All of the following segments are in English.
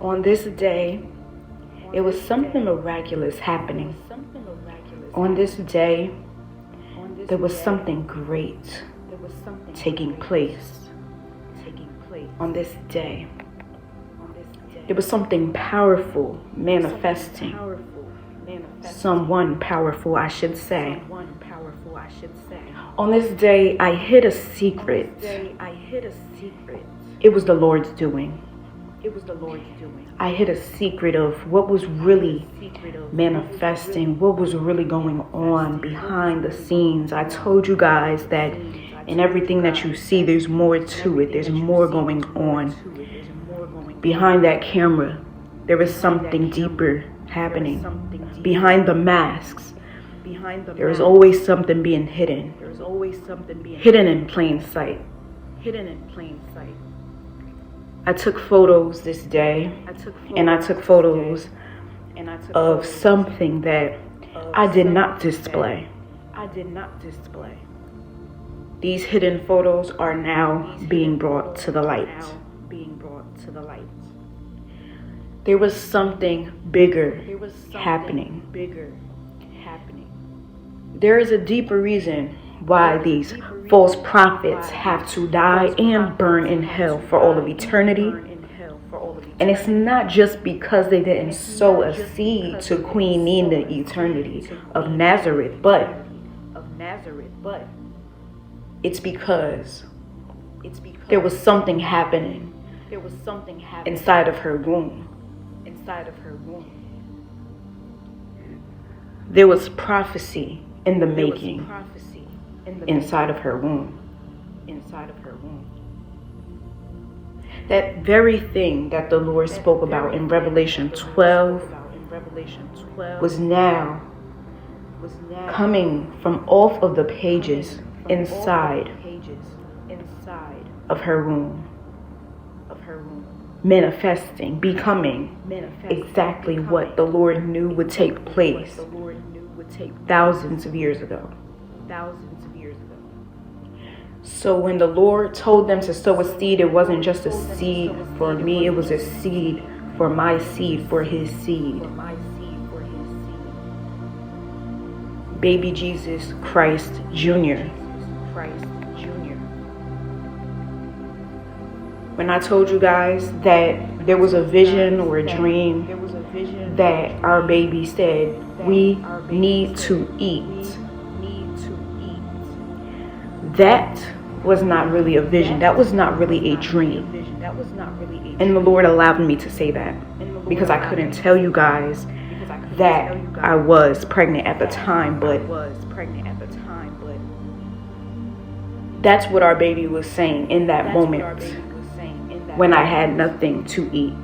On this day, it was something miraculous happening. On this day, there was something great taking place. On this day, there was something powerful manifesting. Someone powerful, I should say. On this day, I hid a secret. It was the Lord's doing. I hid a secret of what was really manifesting, what was really going on behind the scenes. I told you guys that in everything that you see, there's more to it. There's more going on. Behind that camera, there is something deeper happening. Behind the masks, there is always something being hidden. Hidden in plain sight. I took photos this day, and I took photos of something that I did not display. These hidden photos are now being brought to the light. There was something bigger happening. There is a deeper reason why these false prophets have to die and burn in hell for all of eternity. And it's not just because they didn't sow a seed to Queen Nina Eternity of Nazareth, but it's because there was something happening inside of her womb. There was prophecy in the making inside of her womb. That very thing that the Lord spoke about in Revelation 12 was now coming from off of the pages inside of her womb. Manifesting, becoming exactly what the Lord knew would take place thousands of years ago. So when the Lord told them to sow a seed, it wasn't just a seed for me, it was a seed for my seed, for his seed. Baby Jesus Christ Jr. When I told you guys that there was a vision or a dream that our baby said, we need to eat. That was not really a vision. That was not really a dream. And the Lord allowed me to say that because I couldn't tell you guys that I was pregnant at the time, but that's what our baby was saying in that moment when I had nothing to eat.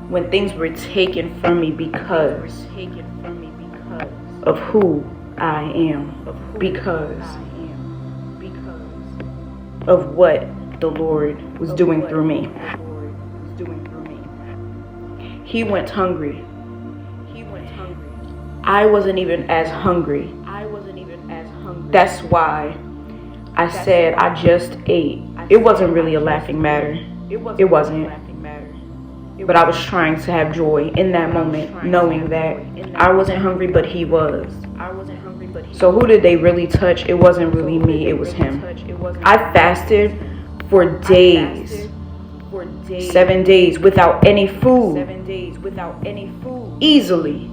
When things were taken from me because of who I am, because of what the Lord was doing through me. He went hungry. I wasn't even as hungry. That's why I said I just ate. It wasn't really a laughing matter. It wasn't. But I was trying to have joy in that moment, knowing that I wasn't hungry, but he was. So who did they really touch? It wasn't really me, it was him. I fasted for days. 7 days without any food. Easily.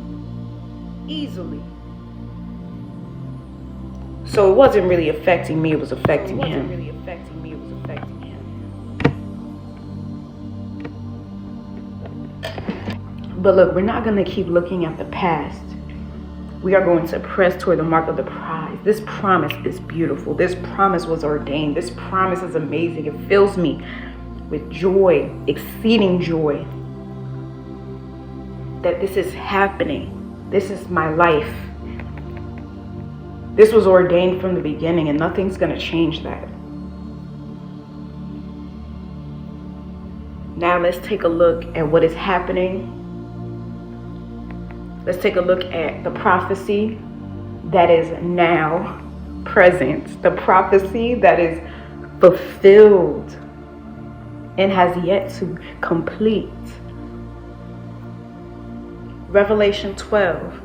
So it wasn't really affecting me, it was affecting him. But look, we're not going to keep looking at the past. We are going to press toward the mark of the prize. This promise is beautiful. This promise was ordained. This promise is amazing. It fills me with joy, exceeding joy, that this is happening. This is my life. This was ordained from the beginning, and nothing's going to change that. Now let's take a look at what is happening. Let's take a look at the prophecy that is now present. The prophecy that is fulfilled and has yet to complete. Revelation 12.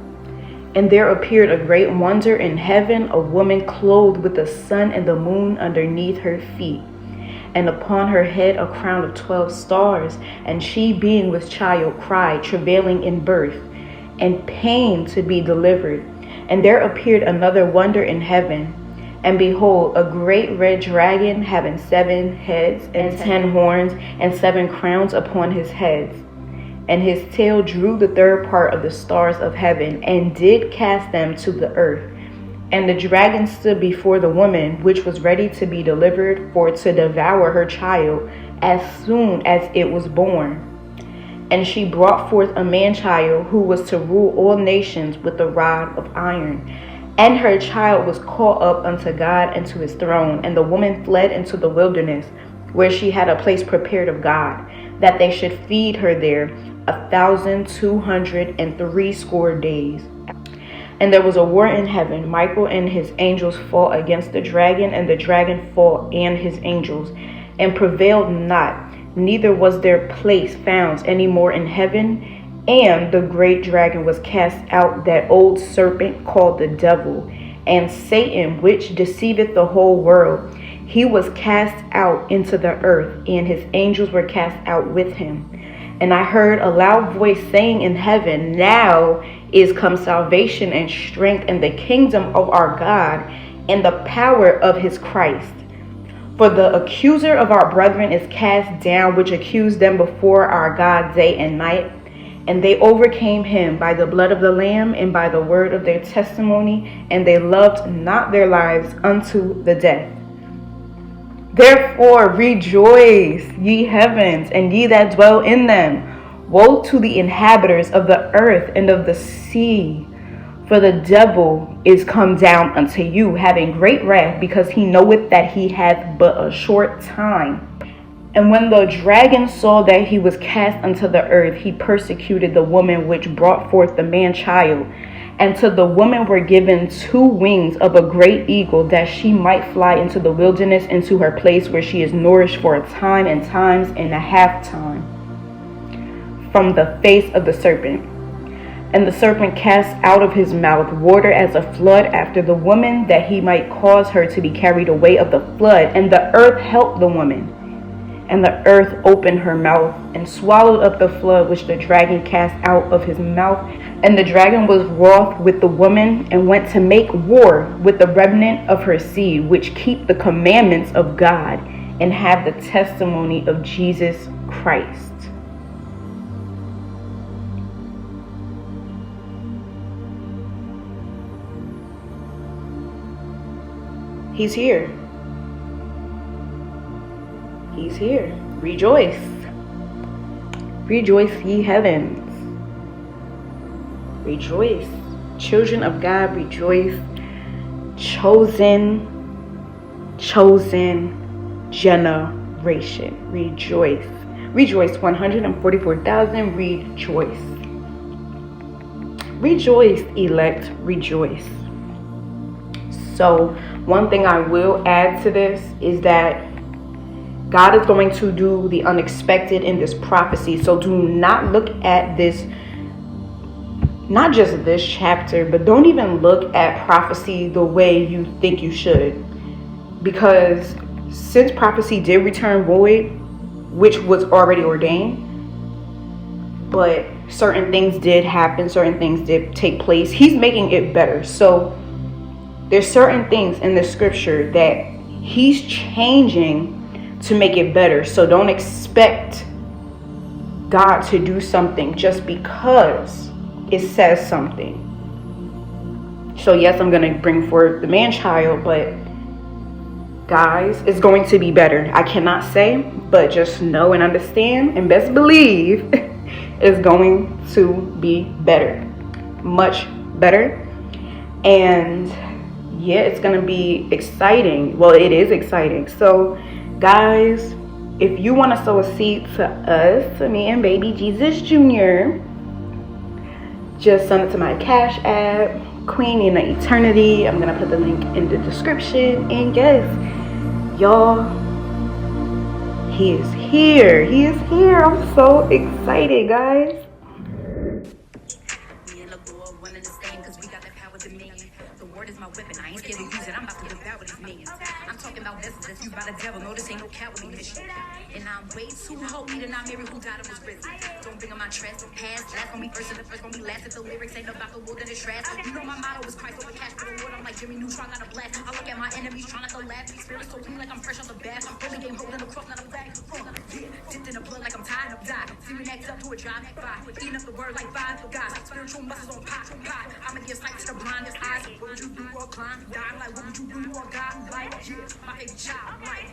And there appeared a great wonder in heaven, a woman clothed with the sun and the moon underneath her feet, and upon her head a crown of 12 stars. And she, being with child, cried, travailing in birth, and pain to be delivered. And there appeared another wonder in heaven, and behold, a great red dragon, having 7 heads and 10 horns, and 7 crowns upon his heads. And his tail drew the third part of the stars of heaven, and did cast them to the earth. And the dragon stood before the woman, which was ready to be delivered, for to devour her child as soon as it was born. And she brought forth a man-child, who was to rule all nations with a rod of iron. And her child was caught up unto God and to his throne. And the woman fled into the wilderness, where she had a place prepared of God, that they should feed her there 1,260 days. And there was a war in heaven. Michael and his angels fought against the dragon, and the dragon fought and his angels, and prevailed not, neither was their place found any more in heaven. And the great dragon was cast out, that old serpent called the devil, and Satan, which deceiveth the whole world. He was cast out into the earth, and his angels were cast out with him. And I heard a loud voice saying in heaven, Now is come salvation and strength and the kingdom of our God and the power of his Christ. For the accuser of our brethren is cast down, which accused them before our God day and night. And they overcame him by the blood of the Lamb and by the word of their testimony, and they loved not their lives unto the death. Therefore rejoice, ye heavens, and ye that dwell in them. Woe to the inhabitants of the earth and of the sea, for the devil is come down unto you, having great wrath, because he knoweth that he hath but a short time. And when the dragon saw that he was cast unto the earth, he persecuted the woman which brought forth the man-child. And to the woman were given 2 wings of a great eagle, that she might fly into the wilderness, into her place where she is nourished for a time and times and a half time from the face of the serpent. And the serpent cast out of his mouth water as a flood after the woman, that he might cause her to be carried away of the flood. And the earth helped the woman. And the earth opened her mouth and swallowed up the flood which the dragon cast out of his mouth. And the dragon was wroth with the woman, and went to make war with the remnant of her seed, which keep the commandments of God and have the testimony of Jesus Christ. He's here. He's here. Rejoice. Rejoice, ye heavens. Rejoice. Children of God, rejoice. Chosen generation. Rejoice. Rejoice. 144,000. Rejoice. Rejoice, elect. Rejoice. So, one thing I will add to this is that God is going to do the unexpected in this prophecy. So do not look at this, not just this chapter, but don't even look at prophecy the way you think you should. Because since prophecy did return void, which was already ordained, but certain things did happen, certain things did take place, he's making it better. So there's certain things in the scripture that he's changing to make it better. So don't expect God to do something just because it says something. So yes, I'm going to bring forth the man-child, but guys, it's going to be better. I cannot say, but just know and understand and best believe it's going to be better. Much better. And yeah, it's going to be exciting. Well, it is exciting. So guys, if you want to sow a seed to us, to me and baby Jesus Jr., just send it to my Cash App, Queen in the Eternity. I'm going to put the link in the description. And yes, y'all, he is here. He is here. I'm so excited, guys. I'm talking about vessels that's used by the devil. No, this ain't no cowardly mission. And I'm way too holy to not marry who died and was risen. Don't bring on my trust. Past, last gonna be first and the first gonna be last. If the lyrics ain't about the wood that is trash. You know my motto is Christ over cash for the Lord. I'm like Jimmy Neutron, not a blast. I look at my enemies trying not to laugh. Spirit so clean like I'm fresh off the bath. I'm holy game holding the cross, not a flag. Dipped in the blood like I'm tired of die. See me next up to a job at 5. Eating up the word like 5 for God. Spiritual muscles on pot. I'ma give sight to the blindest eyes. What would you do or climb? Die like what would you do or God? Like, yeah, my favorite child. Like,